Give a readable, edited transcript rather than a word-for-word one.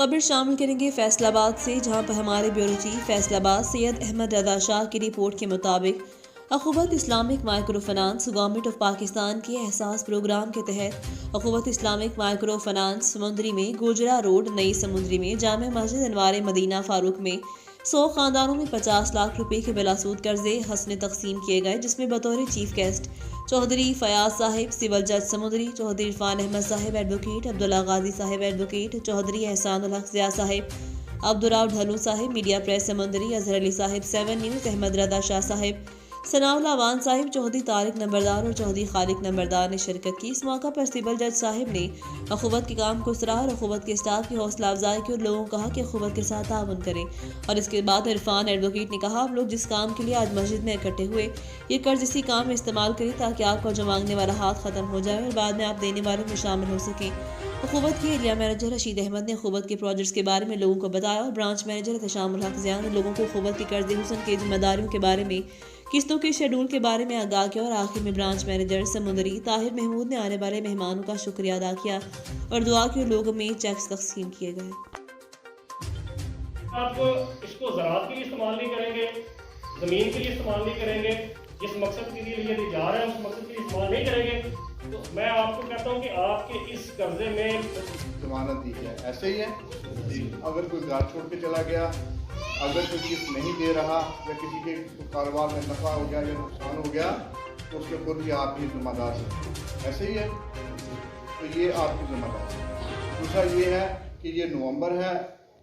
खबर शामिल करेंगे फैसलाबाद से, जहां पर हमारे ब्यूरो चीफ फैसलाबाद सैयद अहमद रजा शाह की रिपोर्ट के मुताबिक Akhuwat Islamic microfinance government of Pakistan के एहसास प्रोग्राम के तहत अखुवत इस्लामिक माइक्रो फाइनेंस समुंदरी में गुजरा रोड नई समुंदरी में जामे मस्जिद अनवार मदीना फारूक में 100 खानदानों में 50 लाख रुपए के बिलासूद कर्जे हसने तकसीम किए गए, जिसमें बतौर chief guest Chaudhry Fayyaz Sahib civil जज Samundri, Chaudhry Irfan Ahmad Sahib advocate, Abdullah Ghazi Sahib advocate, Chaudhry Ehsan ul Haq Zia Sahib, Abdur Rauf Dhalu Sahib media press Samundri, Azhar Ali Sahib 7 news, Ahmad Raza Shah Sahib, Sanaullah Wan Sahib, Chaudhry Tariq नंबरदार और चौधरी खालिक नंबरदार ने शिरकत की। इस मौका पर सिविल जज साहिब ने अखुवत के काम को सराहा और अखुवत के स्टाफ की हौसला अफजाई की और लोगों को कहा कि अखुवत के साथ ताउन करें। और इसके बाद इरफान एडवोकेट ने कहा, आप लोग जिस काम के लिए आज मस्जिद में इकट्ठे हुए, ये कर्ज इसी काम में इस्तेमाल करें ताकि आपका जो मांगने वाला हाथ खत्म हो जाए और बाद में आप देने वालों में शामिल हो सकें। अखुवत के एरिया मैनेजर रशीद अहमद ने अखुवत के प्रोजेक्ट्स के बारे में लोगों को बताया और ब्रांच मैनेजर एहतशाम उल हक ज़िया ने लोगों को अखुवत के कर्ज हुसन की जिम्मेदारियों के बारे में, किस्तों के शेड्यूल के बारे में आगाह किया और आखिर में ब्रांच मैनेजर समुंदरी ताहिर महमूद ने आने वाले मेहमानों का शुक्रिया अदा किया और दुआ की लोगों में चेक्स तकसीम किए गए। आप इसको ज़राअत के लिए इस्तेमाल नहीं करेंगे, ज़मीन के लिए इस्तेमाल नहीं करेंगे, जिस मकसद के लिए यदि जा रहे हैं उस मकसद के लिए इस्तेमाल नहीं करेंगे, तो मैं आपको कहता हूँ कि आपके इस कर्जे में जमानत दी है। ऐसे ही है, अगर कोई घर छोड़ के चला गया, अगर कोई किस्त नहीं दे रहा या किसी के कारोबार में नफा हो गया या नुकसान हो गया, तो उसके खुद भी आप ही जिम्मेदार हैं। ऐसे ही है, तो ये आपकी जिम्मेदारी है। दूसरा ये है कि ये नवंबर है,